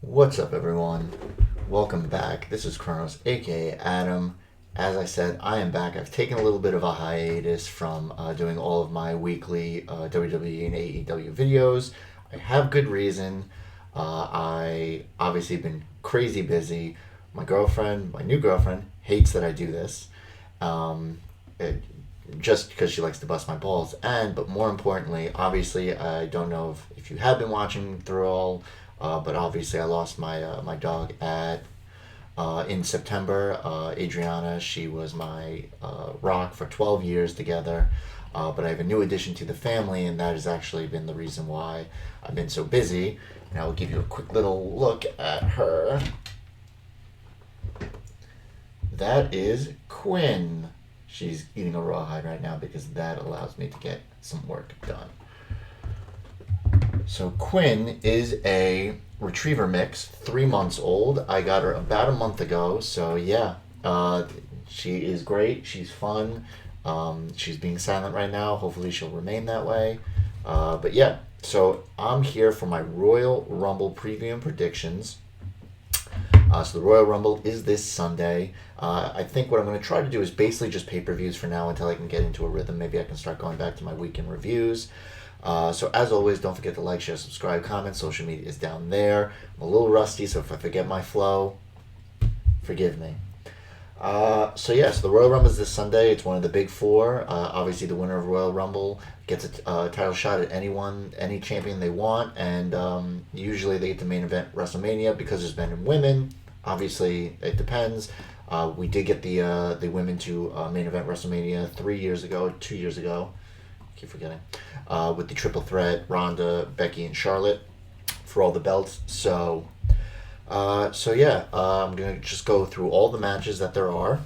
What's up, everyone? Welcome back. This is Kronos, aka Adam. As I said, I am back. I've taken a little bit of a hiatus from doing all of my weekly WWE and AEW videos. I have good reason. I obviously been crazy busy. My new girlfriend, hates that I do this. Um, it, just because she likes to bust my balls. But more importantly, obviously, I don't know if you have been watching through all, but obviously, I lost my dog at in September. Adriana, she was my rock for 12 years together. But I have a new addition to the family, and that has actually been the reason why I've been so busy. And I will give you a quick little look at her. That is Quinn. She's eating a rawhide right now because that allows me to get some work done. So Quinn is a retriever mix, 3 months old. I got her about a month ago. So yeah, she is great. She's fun. She's being silent right now. Hopefully she'll remain that way. But yeah, so I'm here for my Royal Rumble preview and predictions. So the Royal Rumble is this Sunday. I think what I'm going to try to do is basically just pay-per-views for now until I can get into a rhythm. Maybe I can start going back to my weekend reviews. So as always, don't forget to like, share, subscribe, comment. Social media is down there. I'm a little rusty, so if I forget my flow, forgive me. So the Royal Rumble is this Sunday. It's one of the big four. Obviously, the winner of Royal Rumble gets a title shot at any champion they want, and usually they get the main event WrestleMania because there's men and women. Obviously, it depends. We did get the women to main event WrestleMania 3 years ago, 2 years ago. I keep forgetting. With the triple threat, Ronda, Becky, and Charlotte for all the belts. I'm going to just go through all the matches that there are.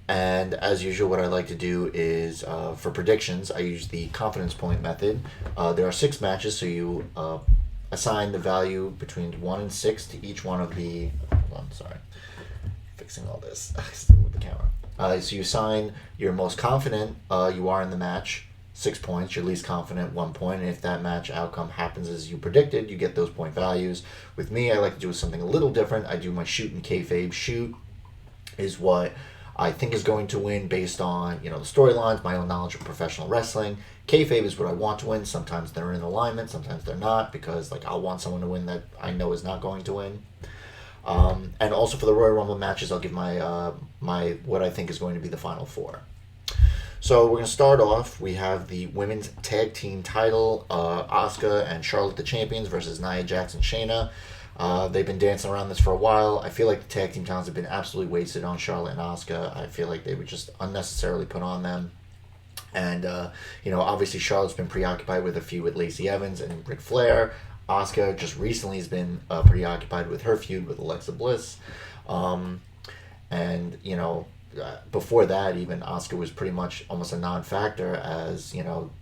And as usual, what I like to do is, for predictions, I use the confidence point method. There are 6 matches, so you assign the value between 1 and 6 to each one of the... Hold on, sorry. Fixing all this. With the camera. So you assign your most confident you are in the match, 6 points, your least confident 1 point, and if that match outcome happens as you predicted, you get those point values. With me, I like to do something a little different. I do my shoot and kayfabe. Shoot is what I think is going to win based on, the storylines, my own knowledge of professional wrestling. Kayfabe is what I want to win. Sometimes they're in alignment, sometimes they're not, because I'll want someone to win that I know is not going to win. And also for the Royal Rumble matches, I'll give my what I think is going to be the final 4. So we're going to start off. We have the women's tag team title, Asuka and Charlotte the champions versus Nia Jax and Shayna. They've been dancing around this for a while. I feel like the tag team titles have been absolutely wasted on Charlotte and Asuka. I feel like they were just unnecessarily put on them. And, obviously Charlotte's been preoccupied with a feud with Lacey Evans and Ric Flair. Asuka just recently has been preoccupied with her feud with Alexa Bliss. Before that, even Asuka was pretty much almost a non-factor, as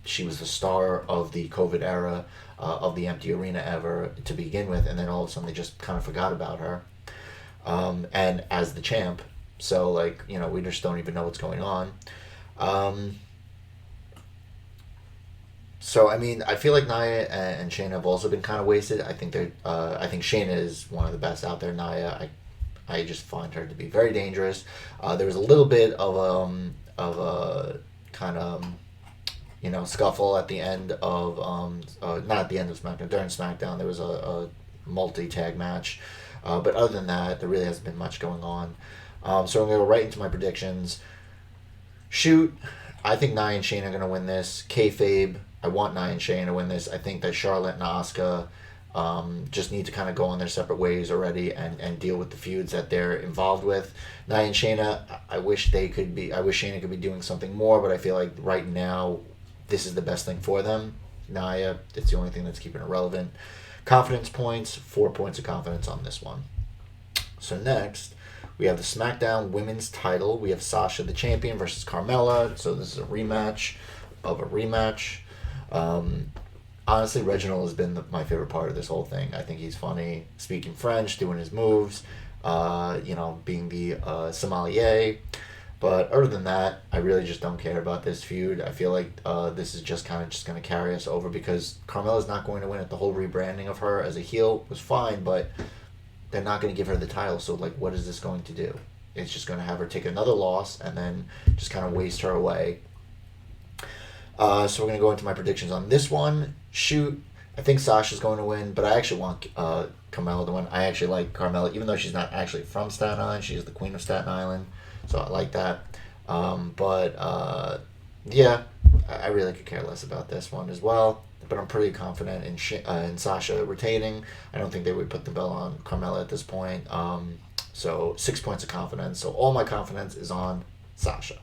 she was the star of the COVID era, of the empty arena ever to begin with, and then all of a sudden they just kind of forgot about her, and as the champ. So we just don't even know what's going on. I feel like Nia and Shayna have also been kind of wasted. I think Shayna is one of the best out there. Nia, I just find her to be very dangerous. There was a little bit of a kind of scuffle at the end of not at the end of SmackDown, during SmackDown. There was a multi-tag match, but other than that, there really hasn't been much going on. So I'm gonna go right into my predictions. Shoot, I think Nia and Shayna are gonna win this. Kayfabe, I want Nia and Shayna to win this. I think that Charlotte and Asuka just need to kind of go on their separate ways already and deal with the feuds that they're involved with. Nia and Shayna, I wish Shayna could be doing something more, but I feel like right now this is the best thing for them. Nia, it's the only thing that's keeping her relevant. Confidence points, 4 points of confidence on this one. So next, we have the SmackDown Women's title. We have Sasha the champion versus Carmella. So this is a rematch of a rematch. Honestly, Reginald has been my favorite part of this whole thing. I think he's funny, speaking French, doing his moves, being the sommelier. But other than that, I really just don't care about this feud. I feel like this is just kind of just going to carry us over because Carmella's not going to win it. The whole rebranding of her as a heel was fine, but they're not going to give her the title. So like, what is this going to do? It's just going to have her take another loss and then just kind of waste her away. So we're going to go into my predictions on this one. Shoot, I think Sasha's going to win, but I actually want Carmella to win. I actually like Carmella, even though she's not actually from Staten Island. She is the queen of Staten Island, so I like that. Yeah, I really could care less about this one as well. But I'm pretty confident in Sasha retaining. I don't think they would put the belt on Carmella at this point. So 6 points of confidence. So all my confidence is on Sasha.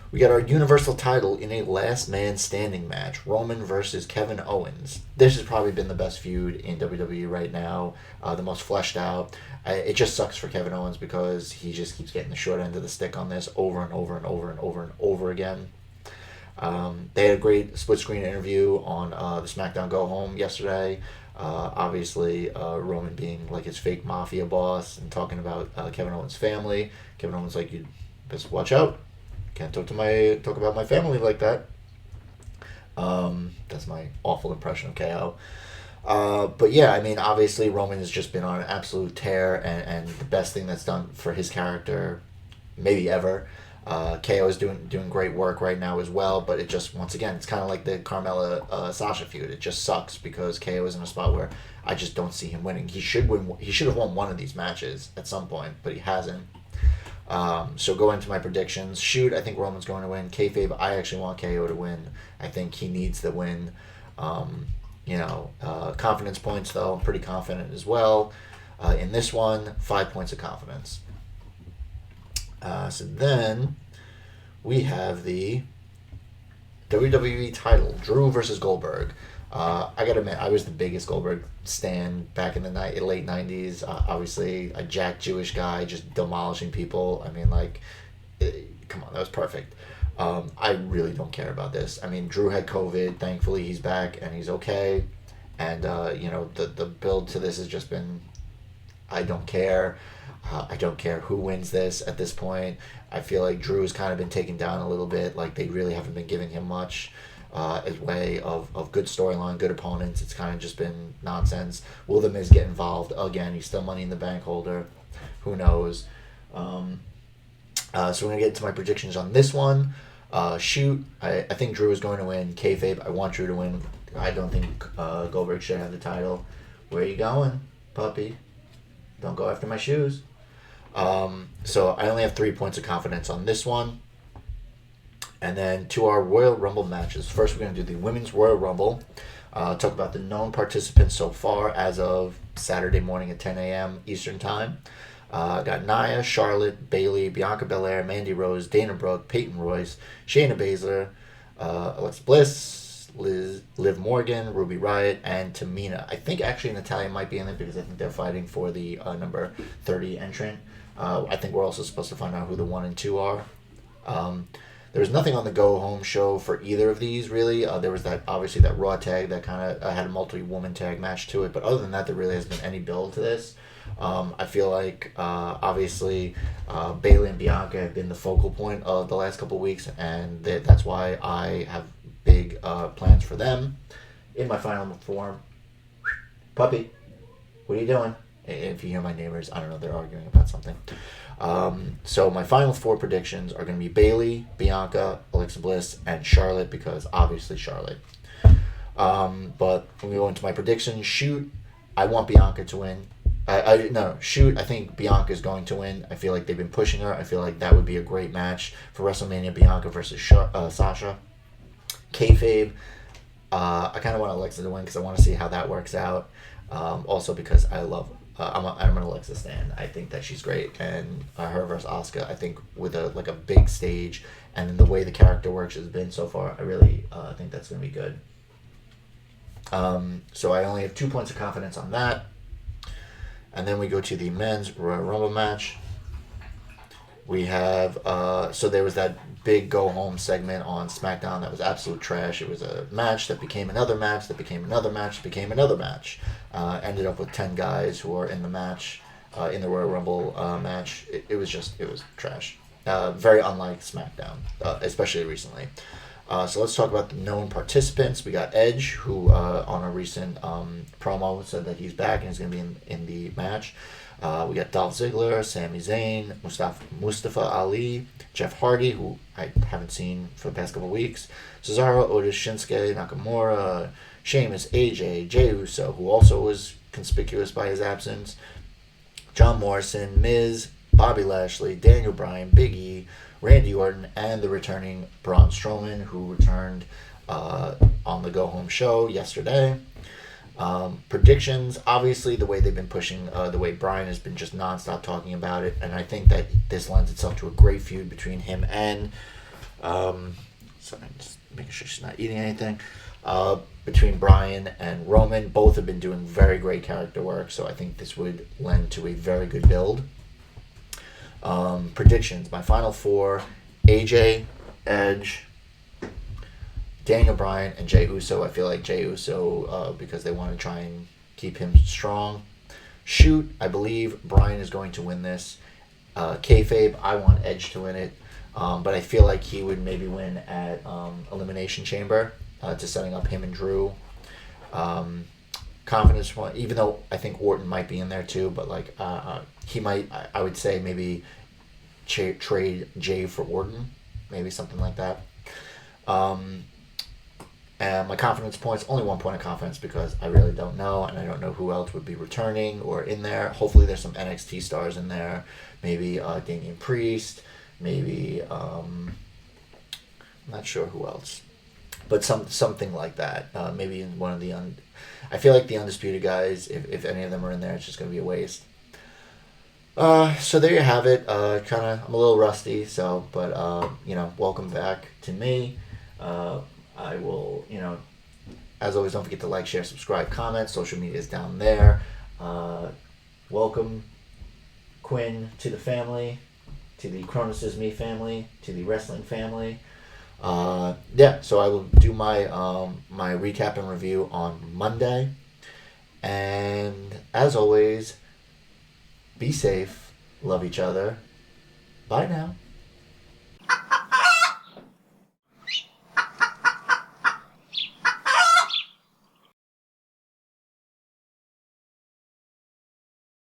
We got our Universal title in a last man standing match. Roman versus Kevin Owens. This has probably been the best feud in WWE right now. The most fleshed out. It just sucks for Kevin Owens because he just keeps getting the short end of the stick on this over and over and over and over and over again. They had a great split screen interview on the SmackDown Go Home yesterday. Obviously, Roman being like his fake mafia boss and talking about Kevin Owens' family. Kevin Owens like, you best watch out. Can't talk about my family like that. That's my awful impression of KO. But yeah, I mean, obviously Roman has just been on an absolute tear, and the best thing that's done for his character, maybe ever. KO is doing great work right now as well, but it just, once again, it's kind of like the Carmella Sasha feud. It just sucks because KO is in a spot where I just don't see him winning. He should win. He should have won one of these matches at some point, but he hasn't. So go into my predictions. Shoot, I think Roman's going to win. Kayfabe, I actually want KO to win. I think he needs the win. Confidence points, though, I'm pretty confident as well. In this one, 5 points of confidence. So then we have the WWE title, Drew versus Goldberg. I gotta admit, I was the biggest Goldberg stan back in the late 90s. Obviously, a jack Jewish guy just demolishing people. I mean, come on, that was perfect. I really don't care about this. I mean, Drew had COVID. Thankfully, he's back and he's okay. And, the build to this has just been, I don't care. I don't care who wins this at this point. I feel like Drew has kind of been taken down a little bit. Like, they really haven't been giving him much as way of good storyline, good opponents. It's kind of just been nonsense. Will The Miz get involved again? He's still Money in the Bank holder. Who knows? So we're going to get into my predictions on this one. Shoot, I think Drew is going to win. Kayfabe, I want Drew to win. I don't think Goldberg should have the title. Where are you going, puppy? Don't go after my shoes. So I only have 3 points of confidence on this one. And then to our Royal Rumble matches. First, we're going to do the Women's Royal Rumble. Talk about the known participants so far as of Saturday morning at 10 a.m. Eastern Time. Got Nia, Charlotte, Bayley, Bianca Belair, Mandy Rose, Dana Brooke, Peyton Royce, Shayna Baszler, Alexa Bliss, Liv Morgan, Ruby Riott, and Tamina. I think actually Natalya might be in it because I think they're fighting for the number 30 entrant. I think we're also supposed to find out who the 1 and 2 are. There was nothing on the Go Home show for either of these, really. There was that Raw tag that kind of had a multi-woman tag match to it. But other than that, there really hasn't been any build to this. I feel like, obviously, Bayley and Bianca have been the focal point of the last couple of weeks. And that's why I have big plans for them in my final form. Puppy, what are you doing? If you hear my neighbors, I don't know, they're arguing about something. So my final 4 predictions are going to be Bayley, Bianca, Alexa Bliss, and Charlotte, because obviously Charlotte. But when we go into my predictions, shoot, I want Bianca to win. Shoot, I think Bianca's going to win. I feel like they've been pushing her. I feel like that would be a great match for WrestleMania, Bianca versus Sasha. Kayfabe, I kind of want Alexa to win because I want to see how that works out. Also because I love I'm an Alexa stan. I think that she's great, and her versus Asuka, I think with a big stage and the way the character works has been so far, I really think that's going to be good. So I only have 2 points of confidence on that, and then we go to the men's Royal Rumble match. We have so there was that big go home segment on SmackDown that was absolute trash. It was a match that became another match that became another match that became another match. Ended up with 10 guys who were in the match, in the Royal Rumble match. It was trash. Very unlike SmackDown, especially recently. So let's talk about the known participants. We got Edge, who on a recent promo said that he's back and he's going to be in the match. We got Dolph Ziggler, Sami Zayn, Mustafa Ali, Jeff Hardy, who I haven't seen for the past couple of weeks, Cesaro, Otis, Shinsuke, Nakamura, Sheamus, AJ, Jey Uso, who also was conspicuous by his absence, John Morrison, Miz, Bobby Lashley, Daniel Bryan, Big E, Randy Orton, and the returning Braun Strowman, who returned on the Go Home show yesterday. Predictions, obviously, the way they've been pushing, the way Bryan has been just nonstop talking about it, and I think that this lends itself to a great feud between him and, sorry, just making sure she's not eating anything, between Bryan and Roman. Both have been doing very great character work, so I think this would lend to a very good build. Predictions, my final four: AJ, Edge, Daniel Bryan, and Jey Uso. I feel like Jey Uso, because they want to try and keep him strong. Shoot, I believe Bryan is going to win this. Kayfabe, I want Edge to win it, but I feel like he would maybe win at Elimination Chamber, to setting up him and Drew. Confidence one, even though I think Orton might be in there too, but like he might. I would say maybe trade Jey for Orton, maybe something like that. And my confidence points, only 1 point of confidence because I really don't know, and I don't know who else would be returning or in there. Hopefully there's some NXT stars in there. Maybe Damian Priest. Maybe I'm not sure who else, but something like that. Maybe in one of the I feel like the Undisputed guys, if any of them are in there, it's just going to be a waste. So there you have it. I'm a little rusty, but welcome back to me. I will, as always, don't forget to like, share, subscribe, comment. Social media is down there. Welcome, Quinn, to the family, to the Cronus is Me family, to the wrestling family. So I will do my my recap and review on Monday. And as always, be safe, love each other. Bye now.